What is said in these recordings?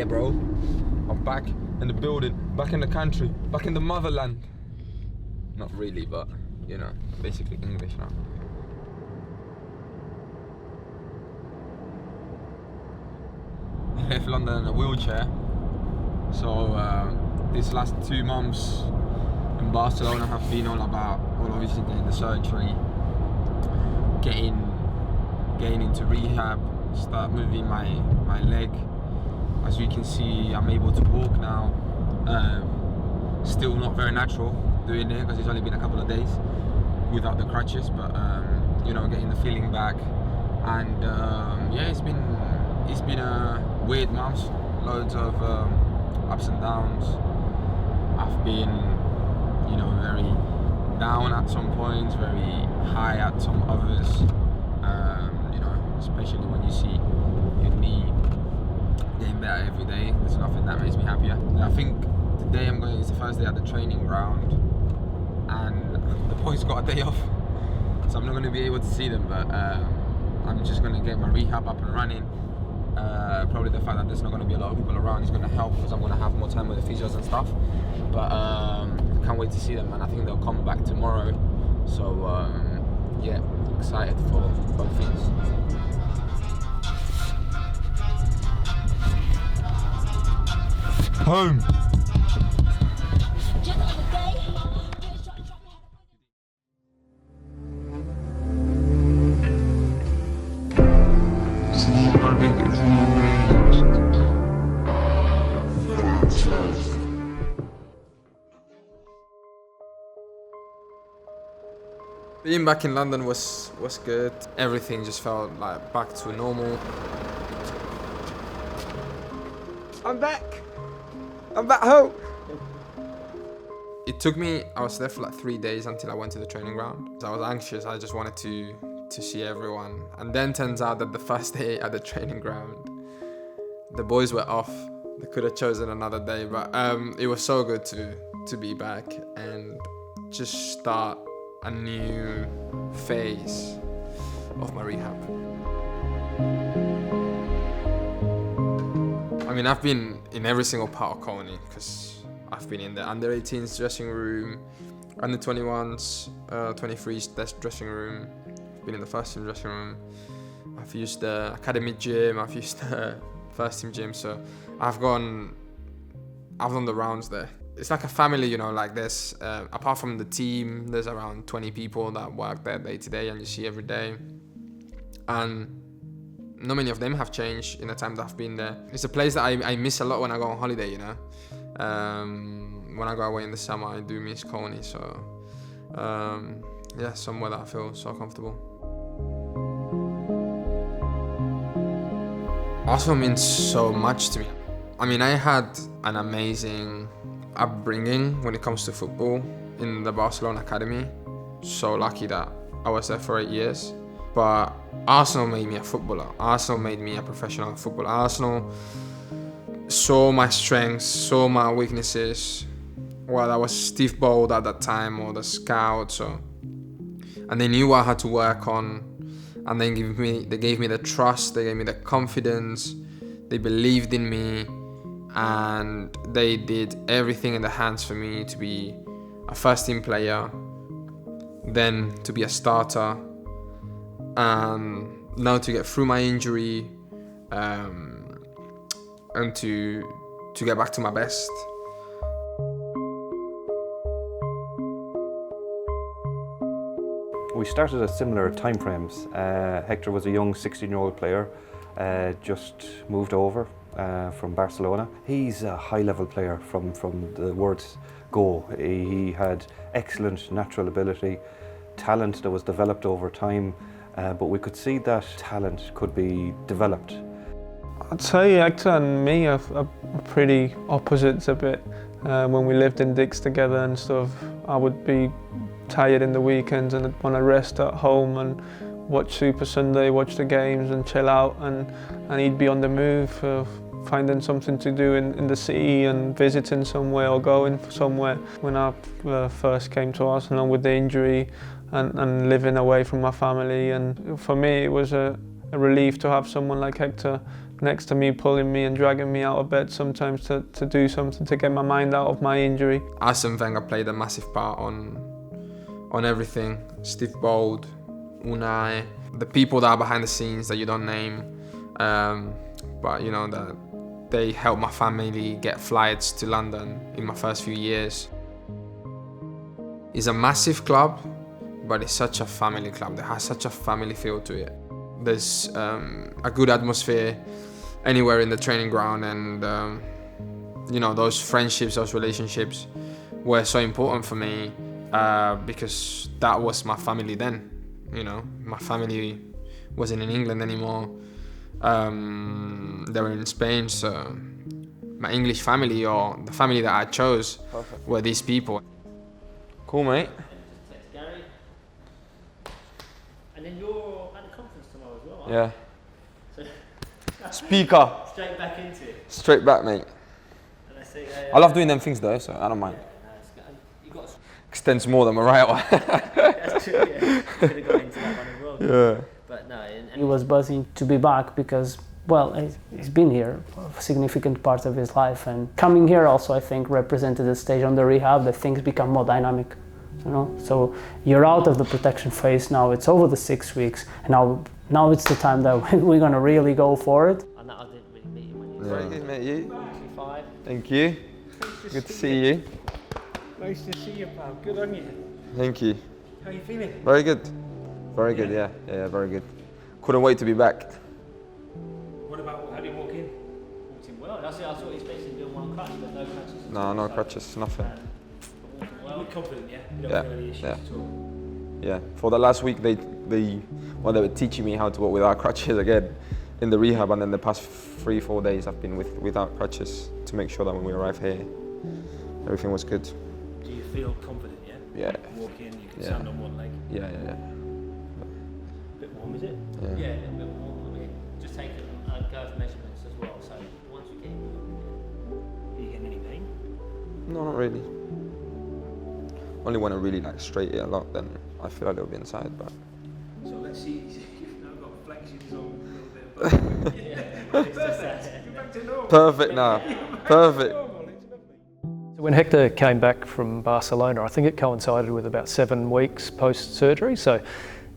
bro. I'm back in the building, back in the country, back in the motherland. Not really, but, you know, basically English now. I left London in a wheelchair. So these last 2 months in Barcelona have been all about, well, obviously getting the surgery, getting into rehab, start moving my leg. As you can see, I'm able to walk now. Still not very natural doing it because it's only been a couple of days without the crutches, but you know, getting the feeling back. And yeah, it's been a weird month, loads of ups and downs. I've been, you know, very down at some points, very high at some others. You know, especially when you see your knee getting better every day. There's nothing that makes me happier. I think today it's the first day at the training ground, and the boys got a day off, so I'm not going to be able to see them. But I'm just going to get my rehab up and running. Probably the fact that there's not going to be a lot of people around is going to help because I'm going to have more time with the physios and stuff. But I can't wait to see them, and I think they'll come back tomorrow. So yeah, excited for both things. Home. Being back in London was good. Everything just felt like back to normal. I'm back home. It took me, I was there for like 3 days until I went to the training ground. I was anxious, I just wanted to see everyone. And then turns out that the first day at the training ground, the boys were off. They could have chosen another day, but it was so good to be back and just start a new phase of my rehab. I mean, I've been in every single part of Colney because I've been in the under 18s dressing room, under 21s, 23s dressing room. I've been in the first team dressing room. I've used the academy gym. I've used the first team gym. So I've done the rounds there. It's like a family, you know, like there's, apart from the team, there's around 20 people that work there day to day and you see every day. And not many of them have changed in the time that I've been there. It's a place that I miss a lot when I go on holiday, you know. When I go away in the summer, I do miss Colney. So, yeah, somewhere that I feel so comfortable. Arsenal means so much to me. I mean, I had an amazing upbringing when it comes to football in the Barcelona academy. So lucky that I was there for 8 years. But Arsenal made me a footballer. Arsenal made me a professional footballer. Arsenal saw my strengths, saw my weaknesses. Well, I was Steve Bold at that time, or the scouts, and they knew what I had to work on. And they gave me the trust, they gave me the confidence, they believed in me, and they did everything in their hands for me to be a first team player, then to be a starter, and now to get through my injury, and to get back to my best. We started at similar timeframes. Hector was a young 16-year-old player, just moved over from Barcelona. He's a high-level player from the word go. He had excellent natural ability, talent that was developed over time, but we could see that talent could be developed. I'd say Hector and me are pretty opposites a bit. When we lived in Dix together and stuff, I would be tired in the weekends and I'd want to rest at home and watch Super Sunday, watch the games and chill out, and he'd be on the move, finding something to do in the city and visiting somewhere or going somewhere. When I first came to Arsenal with the injury and living away from my family, and for me it was a a relief to have someone like Hector next to me, pulling me and dragging me out of bed sometimes to do something to get my mind out of my injury. Arsene Wenger played a massive part on everything. Steve Bold, Unai, the people that are behind the scenes that you don't name, but you know that they helped my family get flights to London in my first few years. It's a massive club, but it's such a family club. It has such a family feel to it. There's a good atmosphere anywhere in the training ground, and you know, those friendships, those relationships were so important for me because that was my family then. You know, my family wasn't in England anymore. They were in Spain, so my English family, or the family that I chose, were these people. Cool, mate. Text Gary. And then you're at the conference tomorrow as well, aren't Yeah. you? Speaker. So straight back into it. Straight back, mate. And I say, I love doing them things though, so I don't mind. you got Extends more than Mariah. that's true, yeah. Could have got into that one as well. Yeah. But no, and He was buzzing to be back because, well, he's been here for a significant part of his life, and coming here also, I think, represented a stage on the rehab that things become more dynamic, you know. So you're out of the protection phase now. It's over the 6 weeks, and now it's the time that we're gonna really go for it. I know I didn't really meet him when he was Very good, mate. You? 25. Thank you. Good to see you. Nice to see you, pal. Good on you. Thank you. How you feeling? Very good. Very good, yeah. Yeah, very good. Couldn't wait to be back. What about how do you walk in? Walked in well. I saw he's basically doing one crutch, but no crutches. No, no crutches, nothing. You're confident, yeah? You don't Yeah, feel any issues yeah. at all? Yeah. For the last week, they were teaching me how to walk without crutches again in the rehab, and then the past 3-4 days I've been without crutches to make sure that when we arrive here, everything was good. Do you feel confident, yeah? Yeah. Walk in, you can Yeah. stand on one leg. Yeah, yeah, yeah. A bit warm, is it? Yeah. Yeah, a little bit more. I mean, just take girth measurements as well. So once you get Are you getting any pain? No, not really. Only when I really like straight it a lot, then I feel a little bit inside, but. So let's see. You've now got flexions on a little bit. Perfect. You're back to normal. Perfect now. Perfect. When Hector came back from Barcelona, I think it coincided with about 7 weeks post-surgery. So,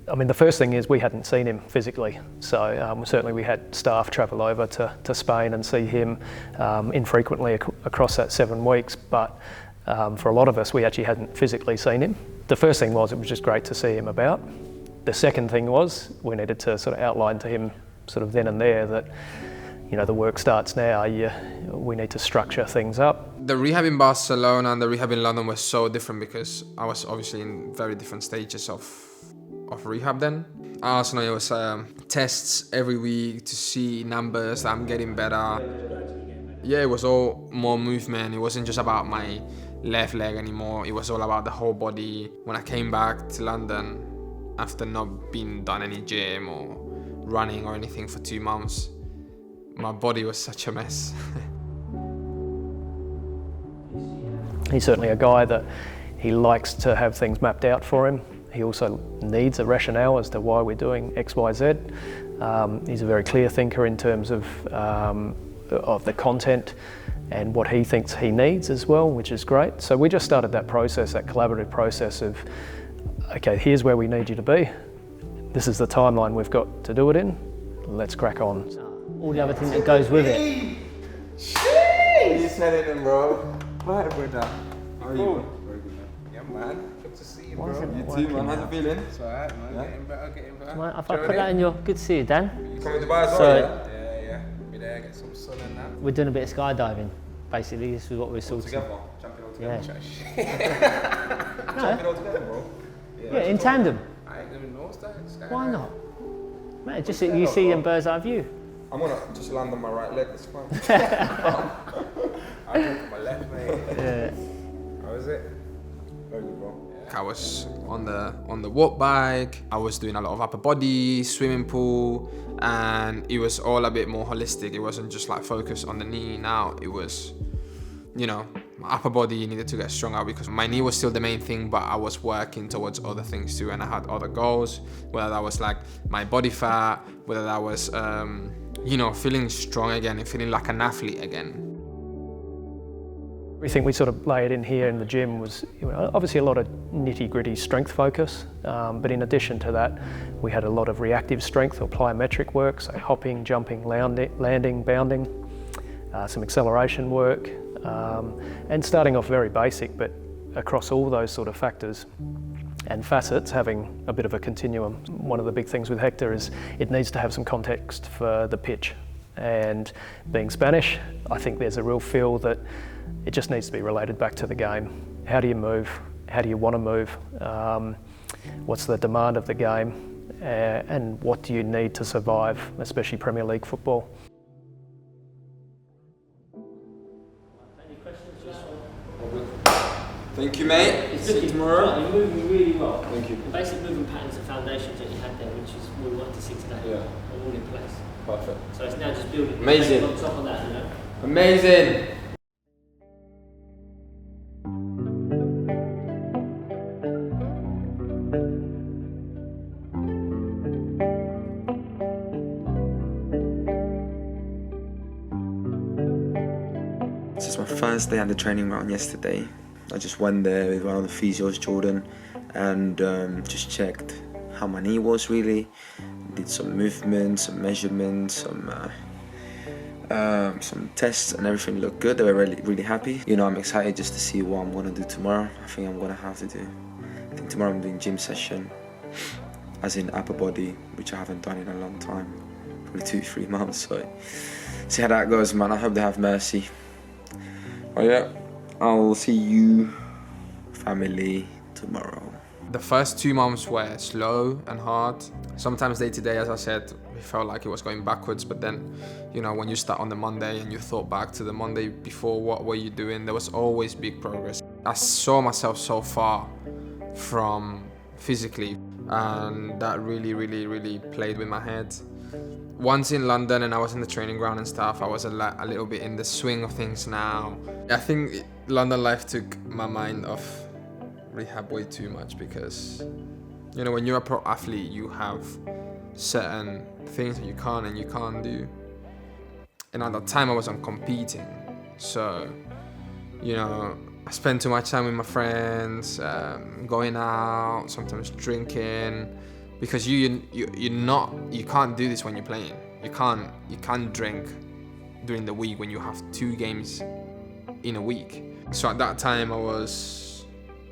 I mean, the first thing is we hadn't seen him physically. So certainly we had staff travel over to Spain and see him infrequently across that 7 weeks. But for a lot of us, we actually hadn't physically seen him. The first thing was it was just great to see him about. The second thing was we needed to sort of outline to him sort of then and there that, you know, the work starts now, we need to structure things up. The rehab in Barcelona and the rehab in London was so different because I was obviously in very different stages of rehab then. At Arsenal, it was tests every week to see numbers that I'm getting better. Yeah, it was all more movement. It wasn't just about my left leg anymore. It was all about the whole body. When I came back to London, after not being done any gym or running or anything for 2 months, my body was such a mess. He's certainly a guy that he likes to have things mapped out for him. He also needs a rationale as to why we're doing X, Y, Z. He's a very clear thinker in terms of the content and what he thinks he needs as well, which is great. So we just started that process, that collaborative process of, okay, here's where we need you to be. This is the timeline we've got to do it in. Let's crack on. all the other thing that goes with it. You said it then, bro. Right, brother. How are you? Very good, man. Yeah, man. Good to see you, Why is bro. it You not too, working man. How's now? it feeling? It's alright, man. Getting better, getting better. Well, if I put that in your... Good to see you, Dan. You coming to Dubai as well, So- yeah? Yeah. Be there, get some sun and that. We're doing a bit of skydiving. Basically, this is what we're All sorting. together. Jumping all together. Yeah. Jumping all together, bro. Yeah, in tandem. I ain't gonna know sky. Why not? Man, just you see in bird's eye view. I'm gonna just land on my right leg, it's fine. I went to my left, mate. Yeah. How is it? Very good, bro. I was on the walk bike, I was doing a lot of upper body, swimming pool, and it was all a bit more holistic. It wasn't just like focused on the knee now, it was, you know, My upper body needed to get stronger because my knee was still the main thing, but I was working towards other things too, and I had other goals, whether that was like my body fat, whether that was, feeling strong again and feeling like an athlete again. Everything we sort of laid in here in the gym was obviously a lot of nitty-gritty strength focus, but in addition to that, we had a lot of reactive strength or plyometric work, so hopping, jumping, landing, bounding, some acceleration work, and starting off very basic, but across all those sort of factors and facets, having a bit of a continuum. One of the big things with Hector is it needs to have some context for the pitch, and being Spanish, I think there's a real feel that it just needs to be related back to the game. How do you move? How do you want to move? What's the demand of the game? And what do you need to survive, especially Premier League football? Any questions? Thank you, mate. It's See you looking tomorrow. You're moving really well. Thank you. The basic movement patterns and foundations that you had there, which is what we want to see today, Yeah. are all in place. Perfect. So it's now just building. Amazing. On top of that, you know. Amazing. This is my first day at the training ground yesterday. I just went there with one of the physios, Jordan, and just checked how my knee was really. Did some movements, some measurements, some tests, and everything looked good. They were really happy. You know, I'm excited just to see what I'm gonna do tomorrow. I think I'm gonna have to do. I think tomorrow I'm doing gym session, as in upper body, which I haven't done in a long time, probably 2-3 months. So see how that goes, man. I hope they have mercy. Oh yeah, I'll see you, family, tomorrow. The first 2 months were slow and hard. Sometimes day to day, as I said, it felt like it was going backwards, but then, when you start on the Monday and you thought back to the Monday before, what were you doing? There was always big progress. I saw myself so far from physically, and that really played with my head. Once in London and I was in the training ground and stuff, I was a little bit in the swing of things now. I think London life took my mind off rehab way too much because, when you're a pro athlete, you have certain things that you can and you can't do. And at that time I wasn't competing. So, I spent too much time with my friends, going out, sometimes drinking. Because you can't do this when you're playing. You can't drink during the week when you have 2 games in a week. So at that time I was,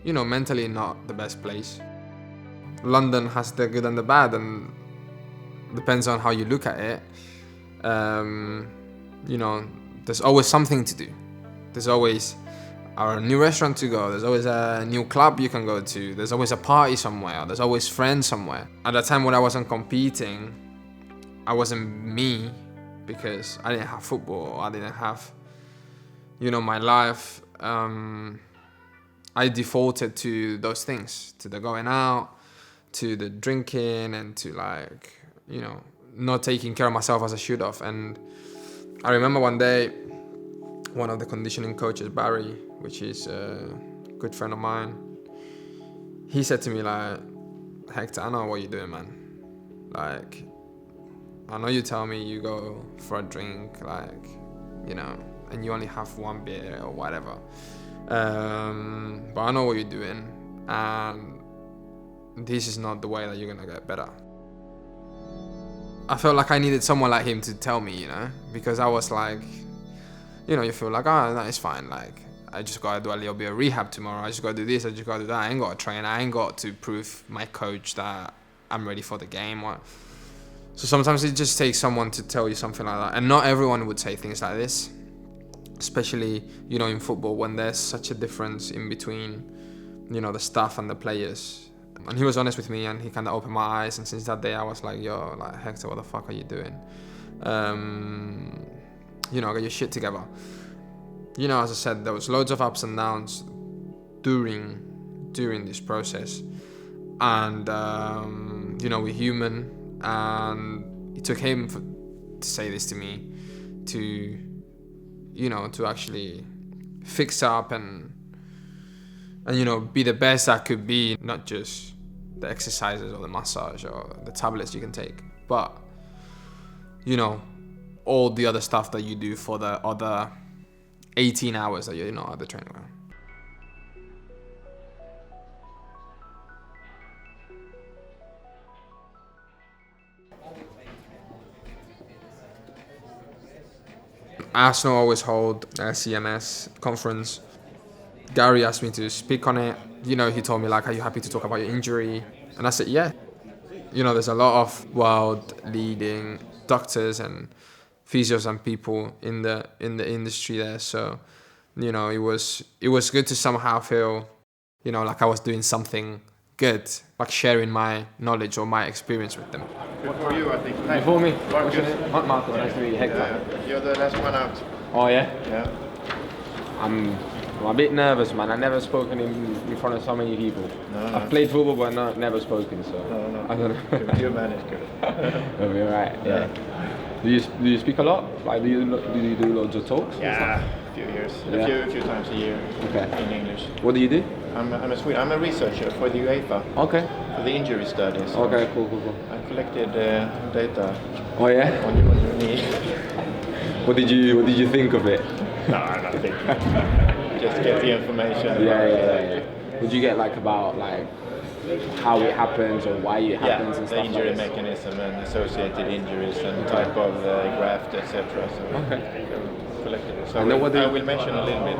mentally not the best place. London has the good and the bad, and depends on how you look at it. There's always something to do. There's always a new restaurant to go, there's always a new club you can go to, there's always a party somewhere, there's always friends somewhere. At the time when I wasn't competing, I wasn't me because I didn't have football, I didn't have, my life. I defaulted to those things, to the going out, to the drinking, and to not taking care of myself as I should have. And I remember one day, one of the conditioning coaches, Barry, which is a good friend of mine, he said to me Hector, I know what you're doing, man. I know you tell me you go for a drink, and you only have 1 beer or whatever. But I know what you're doing, and this is not the way that you're gonna get better. I felt like I needed someone like him to tell me, because I was like, you feel like, oh, no, it's fine. I just gotta do a little bit of rehab tomorrow. I just gotta do this, I just gotta do that. I ain't gotta train. I ain't got to prove my coach that I'm ready for the game. So sometimes it just takes someone to tell you something like that. And not everyone would say things like this, especially, in football when there's such a difference in between, the staff and the players. And he was honest with me and he kind of opened my eyes. And since that day, I was like, yo, Hector, what the fuck are you doing? Get your shit together. As I said, there was loads of ups and downs during this process, and we're human, and it took him to say this to me, to actually fix up and you know, be the best I could be, not just the exercises or the massage or the tablets you can take, but, you know, all the other stuff that you do for the other 18 hours that you're not at the training ground. Arsenal always hold a CMS conference. Gary asked me to speak on it. You know, he told me like, are you happy to talk about your injury? And I said, yeah. You know, there's a lot of world leading doctors and physios and people in the industry there. So, you know, it was good to somehow feel, you know, like I was doing something good, like sharing my knowledge or my experience with them. Good for you, I think. Before me, what's your name? Marco, nice to meet you. Hector. Yeah, you're the last one out. Oh yeah? Yeah. I'm a bit nervous, man. I've never spoken in front of so many people. No. I've played football, but never spoken, so No. I don't know. Your man is good. It'll be alright. Yeah. Do you speak a lot? Like, do you do loads of talks? Yeah, a few years. Yeah. A few times a year. Okay. In English. What do you do? I'm a researcher for the UEFA. Okay. For the injury studies. Okay, cool. I collected data. Oh yeah. On your knee. What did you think of it? No, nothing. Just get the information. Yeah. Would you get like about like how it happens or why it happens and the stuff injury like this? mechanism and associated injuries and type of graft, etc. So collected it. So And then I will mention a little bit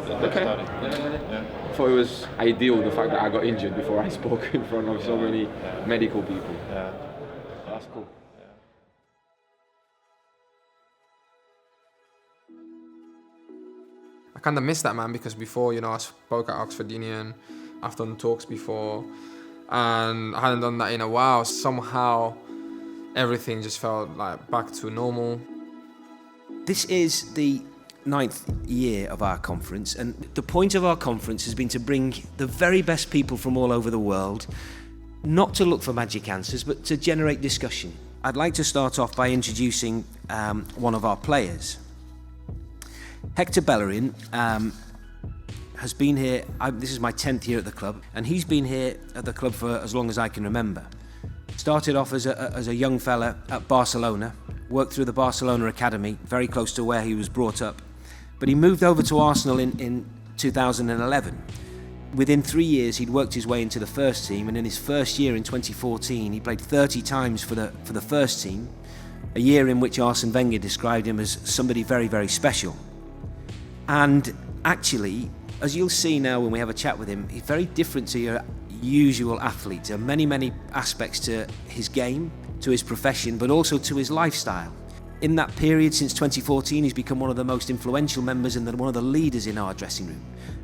the Okay. study. Yeah. I thought it was ideal the fact that I got injured before I spoke in front of so many medical people. Yeah. That's cool. I kind of miss that, man, because before, you know, I spoke at Oxford Union, I've done talks before, and I hadn't done that in a while. Somehow, everything just felt like back to normal. This is the 9th year of our conference, and the point of our conference has been to bring the very best people from all over the world, not to look for magic answers, but to generate discussion. I'd like to start off by introducing one of our players. Hector Bellerin has been here, this is my 10th year at the club, and he's been here at the club for as long as I can remember. Started off as a young fella at Barcelona, worked through the Barcelona Academy, very close to where he was brought up, but he moved over to Arsenal in 2011. Within 3 years, he'd worked his way into the first team, and in his first year in 2014, he played 30 times for the first team, a year in which Arsene Wenger described him as somebody very, very special. And actually, as you'll see now when we have a chat with him, he's very different to your usual athlete. There are many, many aspects to his game, to his profession, but also to his lifestyle. In that period, since 2014, he's become one of the most influential members and one of the leaders in our dressing room.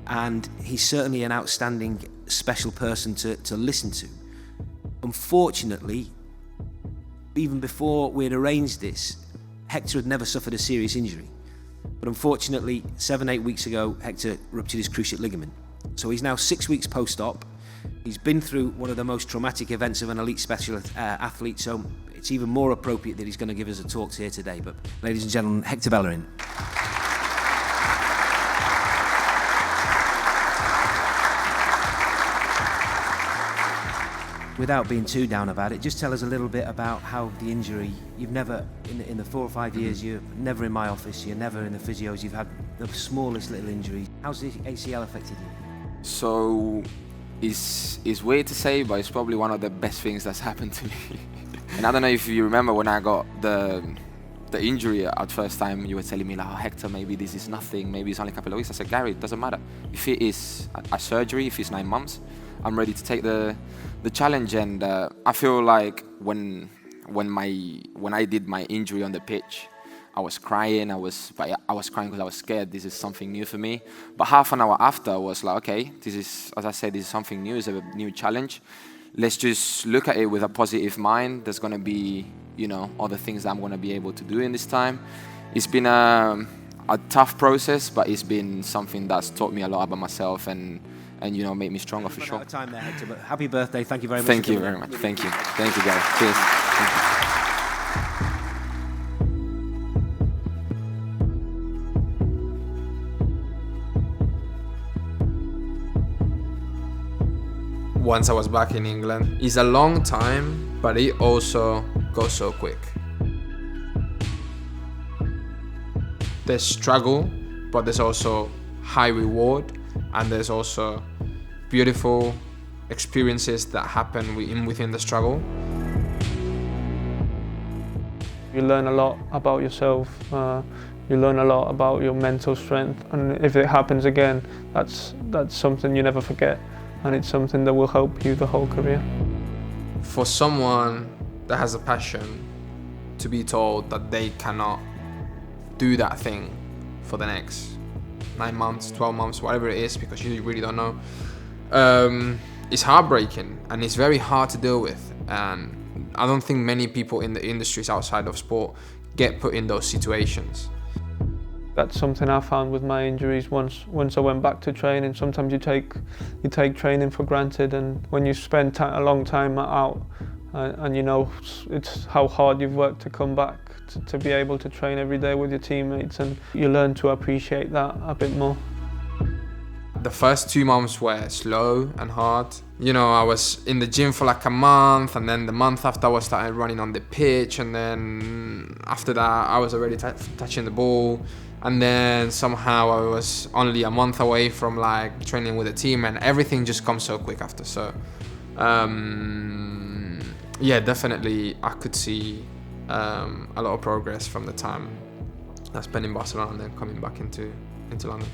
And he's certainly an outstanding, special person to listen to. Unfortunately, even before we'd arranged this, Hector had never suffered a serious injury. But unfortunately, 7-8 weeks ago, Hector ruptured his cruciate ligament. So he's now 6 weeks post-op. He's been through one of the most traumatic events of an elite specialist athlete, so it's even more appropriate that he's going to give us a talk here today. But ladies and gentlemen, Hector Bellerin. Without being too down about it, just tell us a little bit about how the injury, you've never, in the 4 or 5 years, you're never in my office, you're never in the physios, you've had the smallest little injury. How's the ACL affected you? So, it's weird to say, but it's probably one of the best things that's happened to me. And I don't know if you remember when I got the injury at first time, you were telling me like, oh, Hector, maybe this is nothing, maybe it's only a couple of weeks. I said, Gary, it doesn't matter. If it is a surgery, if it's 9 months, I'm ready to take the challenge. And I feel like when I did my injury on the pitch, I was crying. I was crying because I was scared. This is something new for me. But half an hour after, I was like, okay, this is, as I said, this is something new. It's a new challenge. Let's just look at it with a positive mind. There's going to be, you know, other things that I'm going to be able to do in this time. It's been a tough process, but it's been something that's taught me a lot about myself and you know, made me stronger for sure. Out of time there, Hector, but happy birthday. Thank you very much. Thank you very much. Thank you. Thank you, guys. Cheers. Thank you. once I was back in England. It's a long time, but it also goes so quick. There's struggle, but there's also high reward, and there's also beautiful experiences that happen within the struggle. You learn a lot about yourself, you learn a lot about your mental strength, and if it happens again, that's something you never forget, and it's something that will help you the whole career. For someone that has a passion to be told that they cannot do that thing for the next 9 months, 12 months, whatever it is, because you really don't know, it's heartbreaking and it's very hard to deal with. And I don't think many people in the industries outside of sport get put in those situations. That's something I found with my injuries. Once I went back to training, sometimes you take training for granted, and when you spend a long time out, and you know it's how hard you've worked to come back to be able to train every day with your teammates, and you learn to appreciate that a bit more. The first 2 months were slow and hard. You know, I was in the gym for like a month, and then the month after I started running on the pitch, and then after that I was already touching the ball, and then somehow I was only a month away from like training with the team, and everything just comes so quick after. So yeah, definitely I could see a lot of progress from the time I spent in Barcelona and then coming back into London.